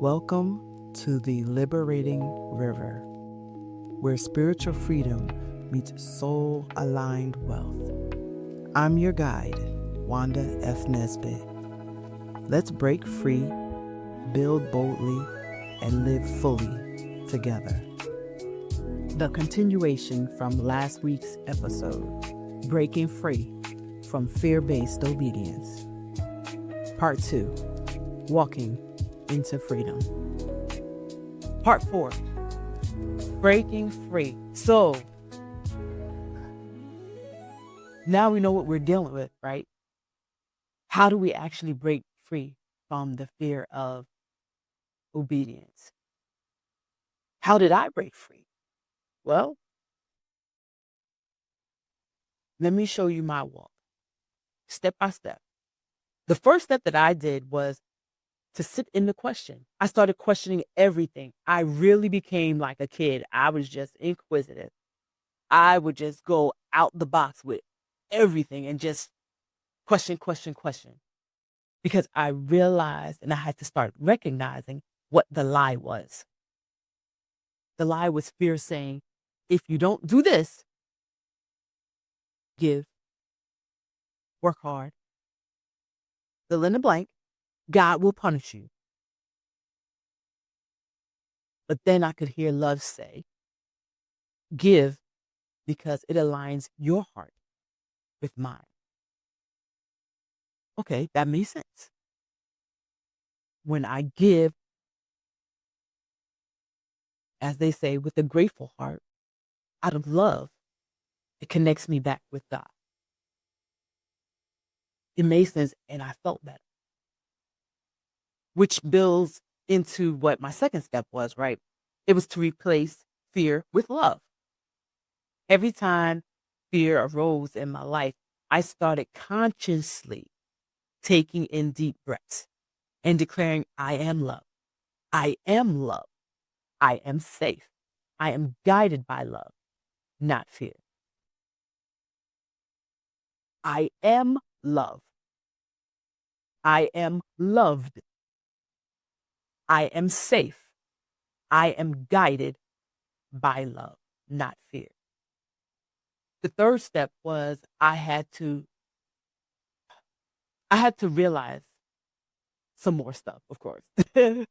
Welcome to the Liberating River, where spiritual freedom meets soul aligned wealth. I'm your guide, Wanda F. Nesbit. Let's break free, build boldly, and live fully together. The continuation from last week's episode, Breaking Free from Fear-Based Obedience. Part 2, Walking into Freedom. Part 4, Breaking Free. So, now we know what we're dealing with, right? How do we actually break free from the fear of obedience? How did I break free? Well, let me show you my walk, step by step. The first step that I did was to sit in the question. I started questioning everything. I really became like a kid. I was just inquisitive. I would just go out the box with everything and just question. Because I realized and I had to start recognizing what the lie was. The lie was fear saying, if you don't do this, give, work hard, fill in the blank, God will punish you. But then I could hear love say, give because it aligns your heart with mine. Okay, that makes sense. When I give, as they say, with a grateful heart, out of love, it connects me back with God. It made sense, and I felt better. Which builds into what my second step was, right? It was to replace fear with love. Every time fear arose in my life, I started consciously taking in deep breaths and declaring, I am love. I am love. I am safe. I am guided by love, not fear. I am love. I am loved. I am safe. I am guided by love, not fear. The third step was I had to realize some more stuff, of course. And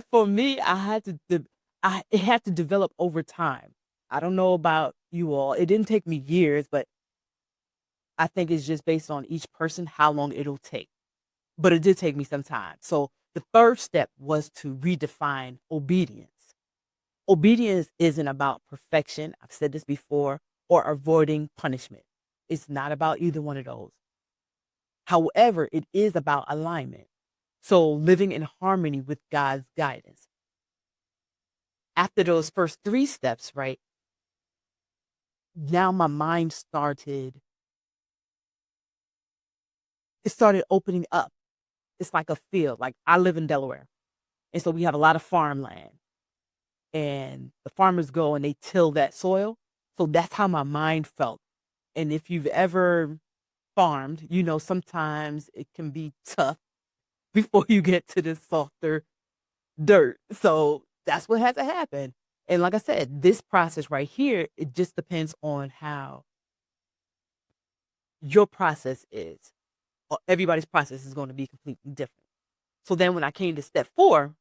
for me, it had to develop over time. I don't know about you all. It didn't take me years, but I think it's just based on each person how long it'll take. But it did take me some time. So the third step was to redefine obedience. Obedience isn't about perfection. I've said this before, or avoiding punishment. It's not about either one of those. However, it is about alignment. So living in harmony with God's guidance. After those first 3 steps, right? Now my mind started opening up. It's like a field. Like I live in Delaware. And so we have a lot of farmland. And the farmers go and they till that soil. So that's how my mind felt. And if you've ever farmed, you know sometimes it can be tough before you get to the softer dirt. So that's what had to happen. And like I said, this process right here, it just depends on how your process is. Everybody's process is going to be completely different. So then when I came to step 4,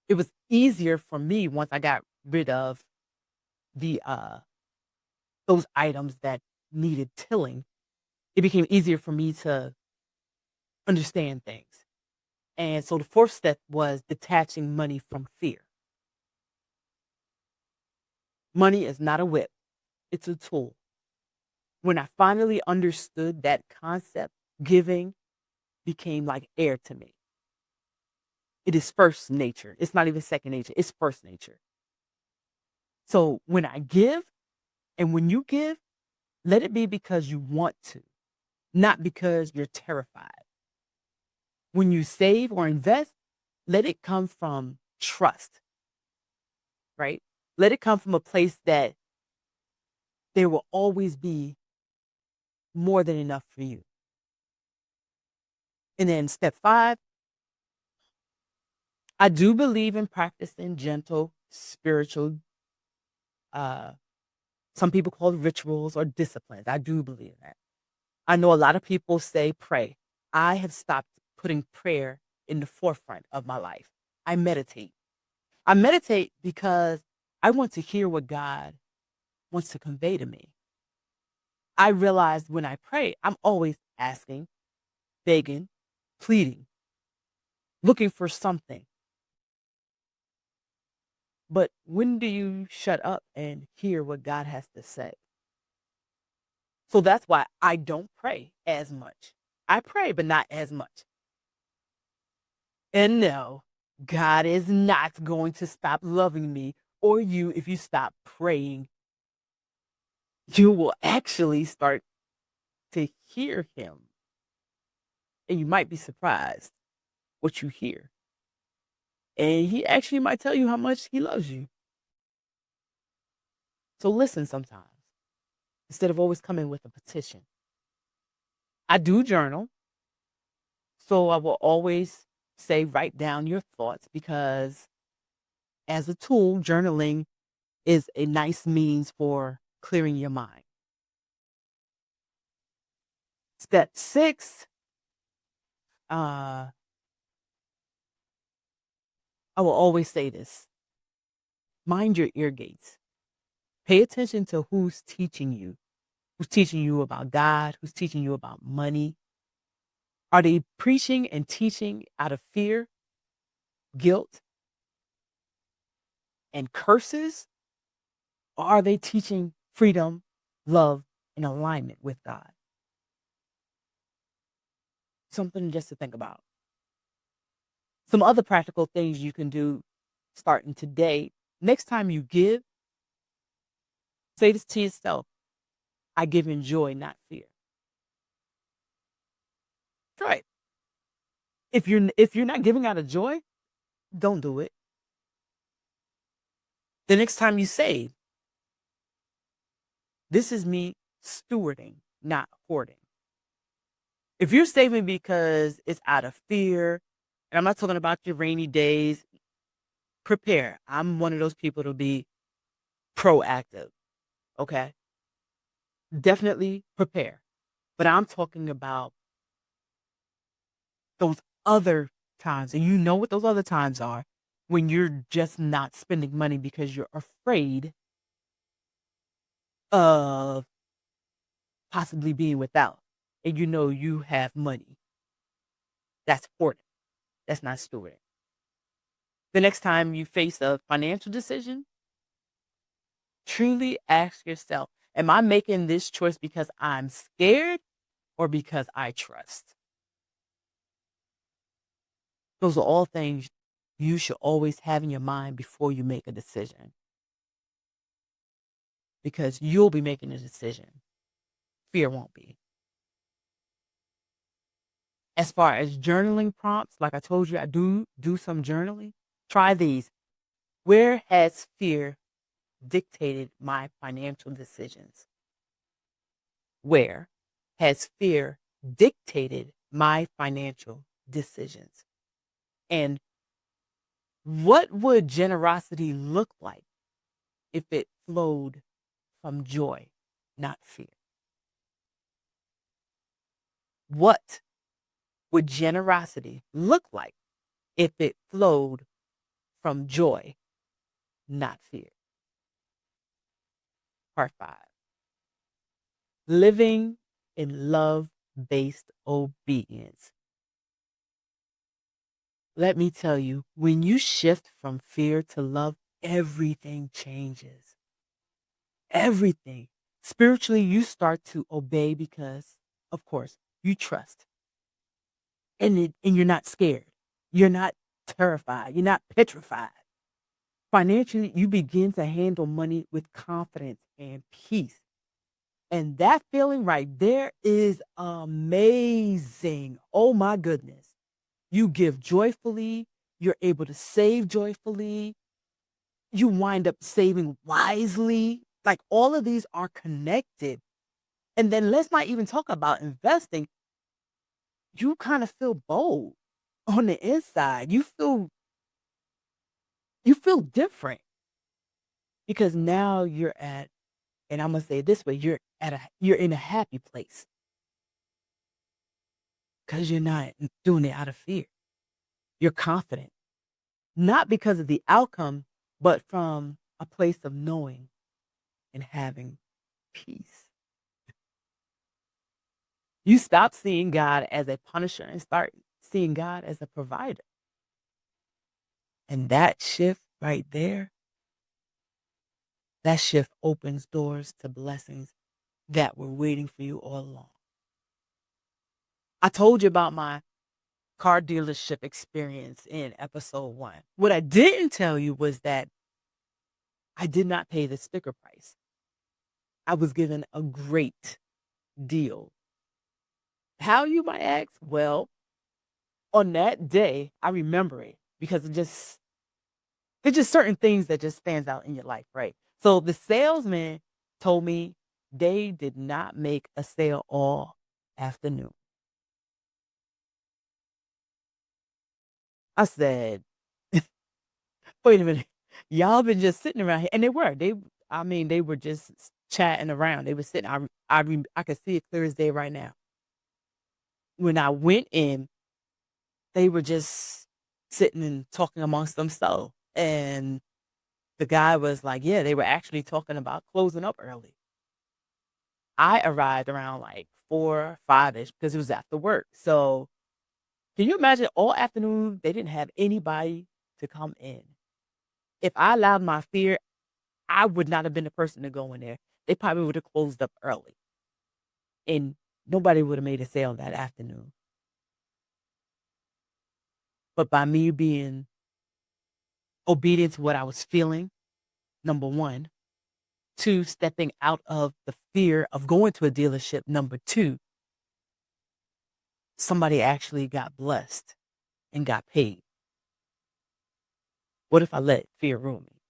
it was easier for me once I got rid of the those items that needed tilling. It became easier for me to understand things. And so the fourth step was detaching money from fear. Money is not a whip, it's a tool. When I finally understood that concept, giving became like air to me. It is first nature. It's not even second nature, it's first nature. So when I give and when you give, let it be because you want to, not because you're terrified. When you save or invest, let it come from trust, right? Let it come from a place that there will always be more than enough for you. And then step 5, I do believe in practicing gentle spiritual, uh, some people call it rituals or disciplines. I do believe that. I know a lot of people say pray. I have stopped putting prayer in the forefront of my life. I meditate. I meditate because I want to hear what God wants to convey to me. I realize when I pray, I'm always asking, begging, pleading, looking for something. But when do you shut up and hear what God has to say? So that's why I don't pray as much. I pray, but not as much. And no, God is not going to stop loving me or you if you stop praying. You will actually start to hear him. And you might be surprised what you hear. And he actually might tell you how much he loves you. So listen sometimes instead of always coming with a petition. I do journal. So I will always say write down your thoughts because as a tool, journaling is a nice means for clearing your mind. Step 6, uh, I will always say this. Mind your ear gates. Pay attention to who's teaching you about God, who's teaching you about money. Are they preaching and teaching out of fear, guilt, and curses? Or are they teaching freedom, love, and alignment with God? Something just to think about. Some other practical things you can do starting today. Next time you give, say this to yourself. I give in joy, not fear. Try it. If you're not giving out of joy, don't do it. The next time you save, this is me stewarding, not hoarding. If you're saving because it's out of fear, and I'm not talking about your rainy days, prepare. I'm one of those people to be proactive. Okay. Definitely prepare. But I'm talking about those other times. And you know what those other times are when you're just not spending money because you're afraid of possibly being without. And you know you have money. That's hoarding. That's not stewarding. The next time you face a financial decision, truly ask yourself, am I making this choice because I'm scared or because I trust? Those are all things you should always have in your mind before you make a decision because you'll be making a decision. Fear won't be. As far as journaling prompts, like I told you, I do some journaling. Try these. Where has fear dictated my financial decisions? Where has fear dictated my financial decisions? And what would generosity look like if it flowed from joy, not fear? What would generosity look like if it flowed from joy, not fear? Part 5. Living in love based obedience. Let me tell you, when you shift from fear to love, everything changes. Everything. Spiritually, you start to obey because, of course, you trust. And you're not scared. You're not terrified. You're not petrified. Financially, you begin to handle money with confidence and peace. And that feeling right there is amazing. Oh my goodness. You give joyfully, you're able to save joyfully, you wind up saving wisely. Like all of these are connected. And then let's not even talk about investing. You kind of feel bold on the inside. You feel You feel different because now you're at, and I'm gonna say it this way, you're in a happy place because you're not doing it out of fear. You're confident, not because of the outcome, but from a place of knowing and having peace. You stop seeing God as a punisher and start seeing God as a provider. And that shift right there, that shift opens doors to blessings that were waiting for you all along. I told you about my car dealership experience in episode 1. What I didn't tell you was that I did not pay the sticker price. I was given a great deal. How, you might ask? Well, on that day, I remember it because it's just certain things that just stands out in your life, right? So the salesman told me they did not make a sale all afternoon. I said, wait a minute. Y'all been just sitting around here. And they were. I mean, they were just chatting around. They were sitting. I could see it clear as day right now. When I went in, they were just sitting and talking amongst themselves. And the guy was like, yeah, they were actually talking about closing up early. I arrived around like 4, 5-ish because it was after work. So can you imagine all afternoon they didn't have anybody to come in? If I allowed my fear, I would not have been the person to go in there. They probably would have closed up early and nobody would have made a sale that afternoon. But by me being obedient to what I was feeling, number one, two, stepping out of the fear of going to a dealership, number two, somebody actually got blessed and got paid. What if I let fear rule me?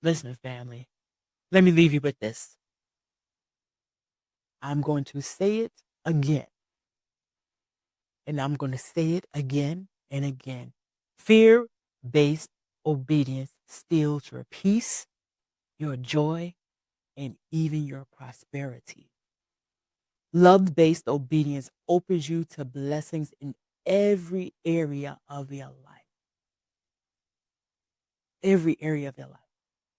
Listen, family, let me leave you with this. I'm going to say it again, and I'm going to say it again and again. Fear based obedience steals your peace, your joy, and even your prosperity. Love based obedience opens you to blessings in every area of your life. Every area of your life.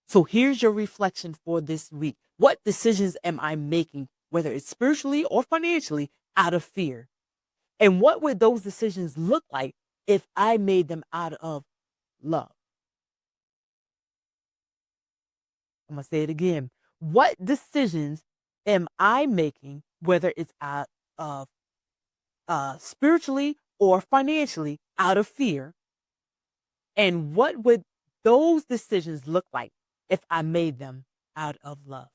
So here's your reflection for this week. What decisions am I making, whether it's spiritually or financially, out of fear? And what would those decisions look like if I made them out of love? I'm going to say it again. What decisions am I making, whether it's out of spiritually or financially, out of fear? And what would those decisions look like if I made them out of love?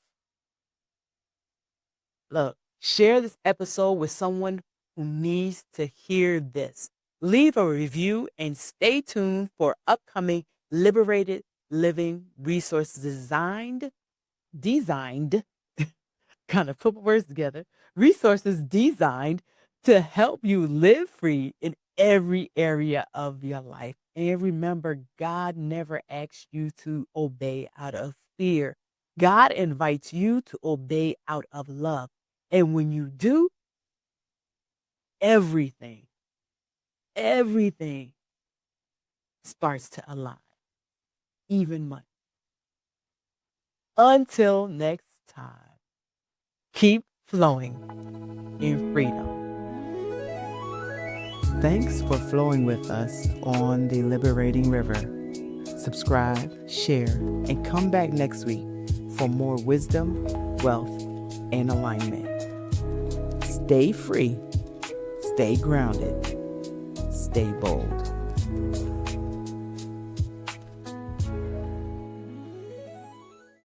Look, share this episode with someone who needs to hear this. Leave a review and stay tuned for upcoming liberated living resources designed, kind of put words together, resources designed to help you live free in every area of your life. And remember, God never asks you to obey out of fear. God invites you to obey out of love. And when you do, everything, everything starts to align, even money. Until next time, keep flowing in freedom. Thanks for flowing with us on the Liberating River. Subscribe, share, and come back next week for more wisdom, wealth, and alignment. Stay free, stay grounded, stay bold.